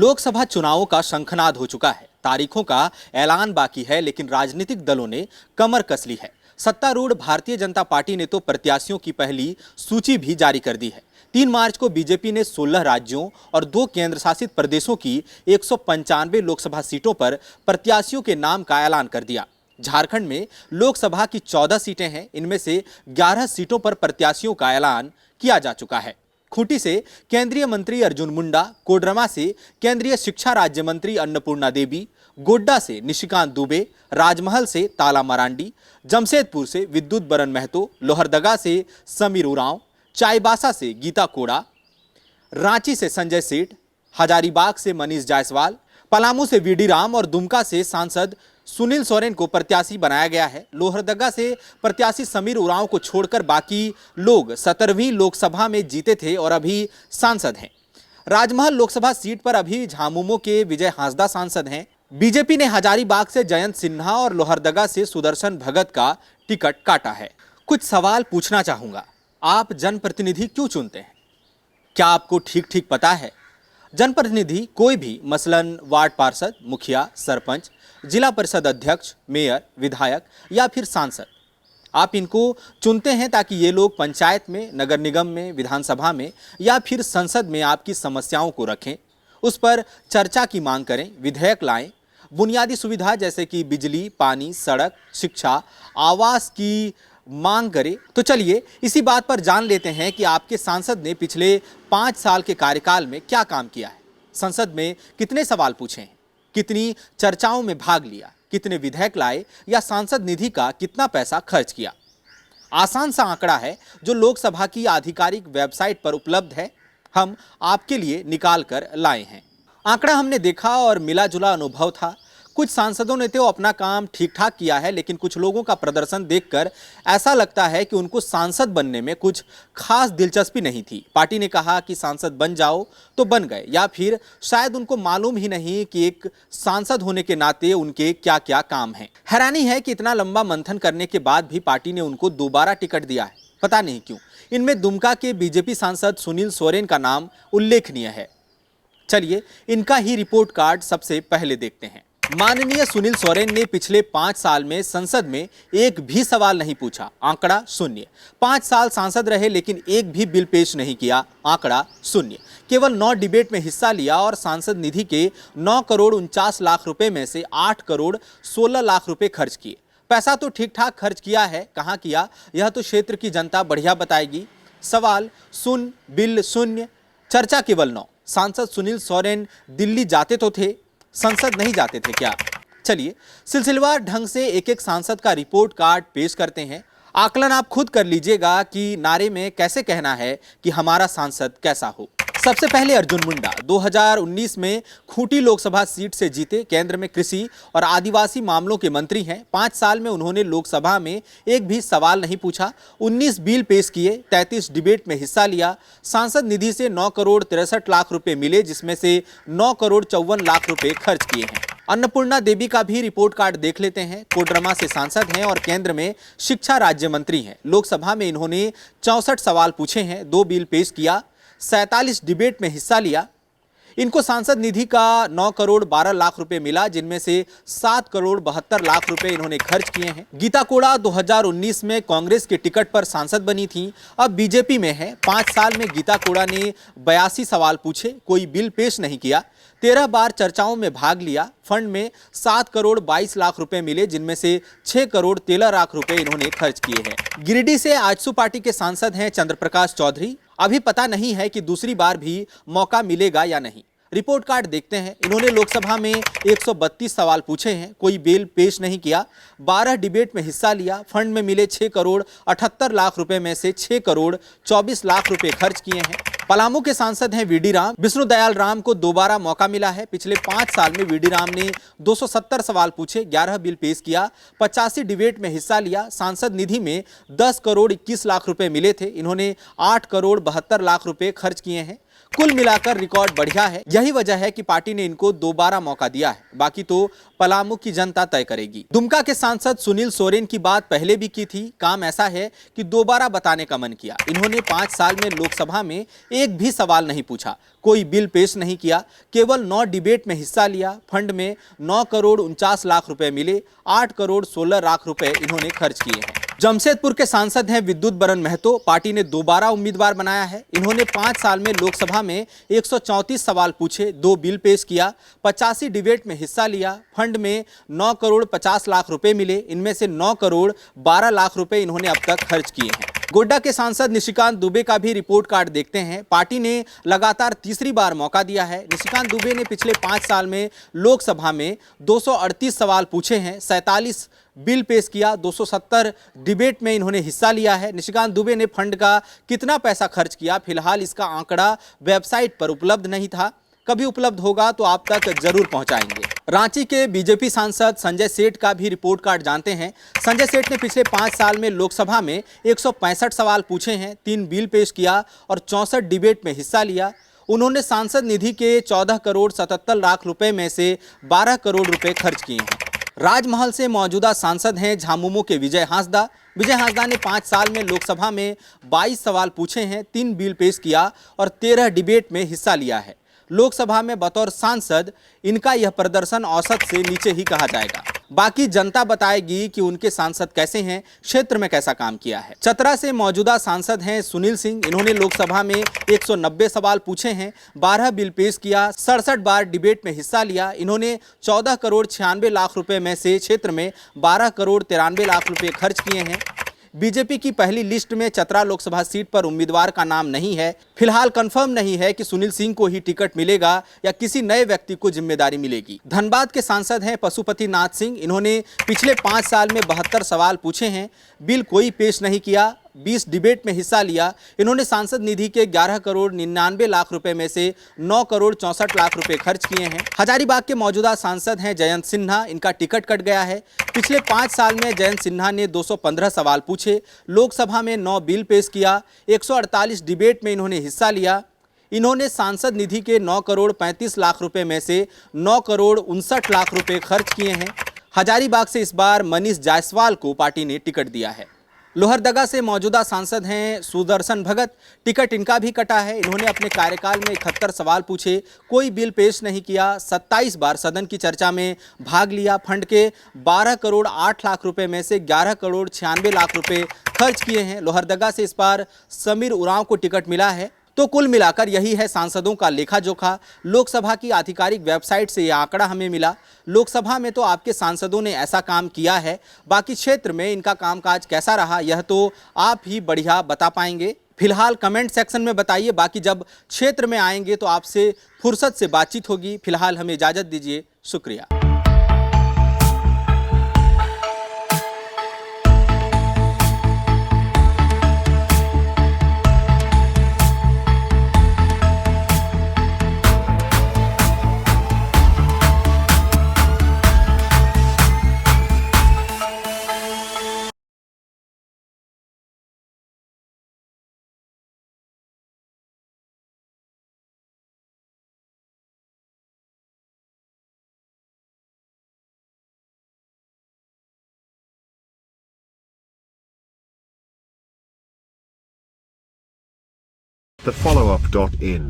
लोकसभा चुनावों का शंखनाद हो चुका है। तारीखों का ऐलान बाकी है, लेकिन राजनीतिक दलों ने कमर कस ली है। सत्तारूढ़ भारतीय जनता पार्टी ने तो प्रत्याशियों की पहली सूची भी जारी कर दी है। 3 मार्च को बीजेपी ने 16 राज्यों और 2 केंद्र शासित प्रदेशों की 195 लोकसभा सीटों पर प्रत्याशियों के नाम का ऐलान कर दिया। झारखंड में लोकसभा की 14 सीटें हैं। इनमें से 11 सीटों पर प्रत्याशियों का ऐलान किया जा चुका है। खूंटी से केंद्रीय मंत्री अर्जुन मुंडा, कोडरमा से केंद्रीय शिक्षा राज्य मंत्री अन्नपूर्णा देवी, गोड्डा से निशिकांत दुबे, राजमहल से ताला मरांडी, जमशेदपुर से विद्युत बरन महतो, लोहरदगा से समीर उरांव, चाईबासा से गीता कोड़ा, रांची से संजय सेठ, हजारीबाग से मनीष जायसवाल, पलामू से वीडी राम और दुमका से सांसद सुनील सोरेन को प्रत्याशी बनाया गया है। लोहरदगा से प्रत्याशी समीर उरांव को छोड़कर बाकी लोग 17वीं लोकसभा में जीते थे और अभी सांसद हैं। राजमहल लोकसभा सीट पर अभी झामुमो के विजय हांसदा सांसद हैं। बीजेपी ने हजारीबाग से जयंत सिन्हा और लोहरदगा से सुदर्शन भगत का टिकट काटा है। कुछ सवाल पूछना चाहूंगा, आप जनप्रतिनिधि क्यों चुनते हैं? क्या आपको ठीक ठीक पता है? जनप्रतिनिधि कोई भी, मसलन वार्ड पार्षद, मुखिया, सरपंच, जिला परिषद अध्यक्ष, मेयर, विधायक या फिर सांसद, आप इनको चुनते हैं ताकि ये लोग पंचायत में, नगर निगम में, विधानसभा में या फिर संसद में आपकी समस्याओं को रखें, उस पर चर्चा की मांग करें, विधेयक लाएं, बुनियादी सुविधा जैसे कि बिजली, पानी, सड़क, शिक्षा, आवास की मांग करें। तो चलिए इसी बात पर जान लेते हैं कि आपके सांसद ने पिछले 5 साल के कार्यकाल में क्या काम किया है। संसद में कितने सवाल पूछे हैं, कितनी चर्चाओं में भाग लिया, कितने विधेयक लाए या सांसद निधि का कितना पैसा खर्च किया। आसान सा आंकड़ा है जो लोकसभा की आधिकारिक वेबसाइट पर उपलब्ध है, हम आपके लिए निकाल कर लाए हैं। आंकड़ा हमने देखा और मिला जुला अनुभव था। कुछ सांसदों ने तो अपना काम ठीक ठाक किया है, लेकिन कुछ लोगों का प्रदर्शन देखकर ऐसा लगता है कि उनको सांसद बनने में कुछ खास दिलचस्पी नहीं थी। पार्टी ने कहा कि सांसद बन जाओ तो बन गए, या फिर शायद उनको मालूम ही नहीं कि एक सांसद होने के नाते उनके क्या क्या काम हैं। हैरानी है कि इतना लंबा मंथन करने के बाद भी पार्टी ने उनको दोबारा टिकट दिया है, पता नहीं क्यों। इनमें दुमका के बीजेपी सांसद सुनील सोरेन का नाम उल्लेखनीय है। चलिए इनका ही रिपोर्ट कार्ड सबसे पहले देखते हैं। माननीय सुनील सोरेन ने पिछले 5 साल में संसद में एक भी सवाल नहीं पूछा, आंकड़ा 0। 5 साल सांसद रहे लेकिन एक भी बिल पेश नहीं किया, आंकड़ा 0। केवल 9 डिबेट में हिस्सा लिया और सांसद निधि के 9 करोड़ 49 लाख रुपए में से 8 करोड़ 16 लाख रुपए खर्च किए। पैसा तो ठीक ठाक खर्च किया है, कहाँ किया यह तो क्षेत्र की जनता बढ़िया बताएगी। सवाल 0, बिल 0, चर्चा केवल 9। सांसद सुनील सोरेन दिल्ली जाते तो थे, संसद नहीं जाते थे क्या? चलिए सिलसिलेवार ढंग से एक एक सांसद का रिपोर्ट कार्ड पेश करते हैं। आकलन आप खुद कर लीजिएगा कि नारे में कैसे कहना है कि हमारा सांसद कैसा हो। सबसे पहले अर्जुन मुंडा 2019 में खूंटी लोकसभा सीट से जीते, केंद्र में कृषि और आदिवासी मामलों के मंत्री हैं। 5 साल में उन्होंने लोकसभा में एक भी सवाल नहीं पूछा, 19 बिल पेश किए, 33 डिबेट में हिस्सा लिया। सांसद निधि से 9 करोड़ 63 लाख रुपए मिले, जिसमें से 9 करोड़ 54 लाख रुपए खर्च किए हैं। अन्नपूर्णा देवी का भी रिपोर्ट कार्ड देख लेते हैं। कोडरमा से सांसद हैं और केंद्र में शिक्षा राज्य मंत्री हैं। लोकसभा में इन्होंने 64 सवाल पूछे हैं, 2 बिल पेश किया, 47 डिबेट में हिस्सा लिया। इनको सांसद निधि का 9 करोड़ 12 लाख रुपए मिला, जिनमें से 7 करोड़ 72 लाख रुपए इन्होंने खर्च किए हैं। गीता कोड़ा 2019 में कांग्रेस के टिकट पर सांसद बनी थी, अब बीजेपी में है। 5 साल में गीता कोड़ा ने 82 सवाल पूछे, कोई बिल पेश नहीं किया, 13 बार चर्चाओं में भाग लिया। फंड में 7 करोड़ 22 लाख रुपए मिले, जिनमें से 6 करोड़ 13 लाख रुपए इन्होंने खर्च किए हैं। गिरिडीह से आजसू पार्टी के सांसद हैं चंद्रप्रकाश चौधरी। अभी पता नहीं है कि दूसरी बार भी मौका मिलेगा या नहीं। रिपोर्ट कार्ड देखते हैं। इन्होंने लोकसभा में 132 सवाल पूछे हैं, कोई बिल पेश नहीं किया, 12 डिबेट में हिस्सा लिया। फंड में मिले 6 करोड़ 78 लाख रुपए में से 6 करोड़ 24 लाख रुपए खर्च किए हैं। पलामू के सांसद हैं वीडी राम। विष्णु दयाल राम को दोबारा मौका मिला है। पिछले 5 साल में वीडी राम ने 270 सवाल पूछे, 11 बिल पेश किया, 85 डिबेट में हिस्सा लिया। सांसद निधि में 10 करोड़ 21 लाख रुपए मिले थे, इन्होंने 8 करोड़ 72 लाख रुपए खर्च किए हैं। कुल मिलाकर रिकॉर्ड बढ़िया है। यही वजह है कि पार्टी ने इनको दोबारा मौका दिया है। बाकी तो पलामू की जनता तय करेगी। दुमका के सांसद सुनील सोरेन की बात पहले भी की थी। काम ऐसा है कि दोबारा बताने का मन किया। इन्होंने 5 साल में लोकसभा में एक भी सवाल नहीं पूछा, कोई बिल पेश नहीं किया, केवल 9 डिबेट में हिस्सा लिया। फंड में 9 करोड़ 49 लाख रुपए मिले, 8 करोड़ 16 लाख रुपए इन्होंने खर्च किए हैं। जमशेदपुर के सांसद हैं विद्युत बरन महतो। पार्टी ने दोबारा उम्मीदवार बनाया है। इन्होंने 5 साल में लोकसभा में 134 सवाल पूछे, 2 बिल पेश किया, 85 डिबेट में हिस्सा लिया। फंड में 9 करोड़ 50 लाख रुपए मिले। इनमें से 9 करोड़ 12 लाख रुपए इन्होंने अब तक खर्च किए हैं। गोड्डा के सांसद निशिकांत दुबे का भी रिपोर्ट कार्ड देखते हैं। पार्टी ने लगातार तीसरी बार मौका दिया है। निशिकांत दुबे ने पिछले 5 साल में लोकसभा में 238 सवाल पूछे हैं, 47 बिल पेश किया, 270 डिबेट में इन्होंने हिस्सा लिया है। निशिकांत दुबे ने फंड का कितना पैसा खर्च किया, फिलहाल इसका आंकड़ा वेबसाइट पर उपलब्ध नहीं था। कभी उपलब्ध होगा तो आप तक जरूर पहुंचाएंगे। रांची के बीजेपी सांसद संजय सेठ का भी रिपोर्ट कार्ड जानते हैं। संजय सेठ ने पिछले 5 साल में लोकसभा में 165 सवाल पूछे हैं, 3 बिल पेश किया और 64 डिबेट में हिस्सा लिया। उन्होंने सांसद निधि के 14 करोड़ 77 लाख रुपए में से 12 करोड़ रुपए खर्च किए हैं। राजमहल से मौजूदा सांसद हैं झामुमो के विजय हांसदा। विजय हांसदा ने 5 साल में लोकसभा में 22 सवाल पूछे हैं, 3 बिल पेश किया और 13 डिबेट में हिस्सा लिया है। लोकसभा में बतौर सांसद इनका यह प्रदर्शन औसत से नीचे ही कहा जाएगा। बाकी जनता बताएगी कि उनके सांसद कैसे हैं, क्षेत्र में कैसा काम किया है। चतरा से मौजूदा सांसद हैं सुनील सिंह। इन्होंने लोकसभा में 190 सवाल पूछे हैं, 12 बिल पेश किया, 67 बार डिबेट में हिस्सा लिया। इन्होंने 14 करोड़ 96 लाख रुपए में से क्षेत्र में 12 करोड़ 93 लाख रुपए खर्च किए हैं। बीजेपी की पहली लिस्ट में चतरा लोकसभा सीट पर उम्मीदवार का नाम नहीं है। फिलहाल कंफर्म नहीं है कि सुनील सिंह को ही टिकट मिलेगा या किसी नए व्यक्ति को जिम्मेदारी मिलेगी। धनबाद के सांसद हैं पशुपति नाथ सिंह। इन्होंने पिछले 5 साल में 72 सवाल पूछे हैं, बिल कोई पेश नहीं किया, 20 डिबेट में हिस्सा लिया। इन्होंने सांसद निधि के 11 करोड़ 99 लाख रुपए में से 9 करोड़ 64 लाख रुपए खर्च किए हैं। हजारीबाग के मौजूदा सांसद हैं जयंत सिन्हा। इनका टिकट कट गया है। पिछले 5 साल में जयंत सिन्हा ने 215 सवाल पूछे, लोकसभा में 9 बिल पेश किया, 148 डिबेट में इन्होंने हिस्सा लिया। इन्होंने सांसद निधि के 9 करोड़ 35 लाख रुपए में से 9 करोड़ 59 लाख रुपए खर्च किए हैं। हजारीबाग से इस बार मनीष जायसवाल को पार्टी ने टिकट दिया है। लोहरदगा से मौजूदा सांसद हैं सुदर्शन भगत। टिकट इनका भी कटा है। इन्होंने अपने कार्यकाल में 71 सवाल पूछे, कोई बिल पेश नहीं किया, 27 बार सदन की चर्चा में भाग लिया। फंड के 12 करोड़ 8 लाख रुपए में से 11 करोड़ 96 लाख रुपए खर्च किए हैं। लोहरदगा से इस बार समीर उरांव को टिकट मिला है। तो कुल मिलाकर यही है सांसदों का लेखा जोखा। लोकसभा की आधिकारिक वेबसाइट से यह आंकड़ा हमें मिला। लोकसभा में तो आपके सांसदों ने ऐसा काम किया है, बाकी क्षेत्र में इनका कामकाज कैसा रहा यह तो आप ही बढ़िया बता पाएंगे। फिलहाल कमेंट सेक्शन में बताइए। बाकी जब क्षेत्र में आएंगे तो आपसे फुर्सत से बातचीत होगी। फिलहाल हमें इजाजत दीजिए। शुक्रिया। The follow-up.in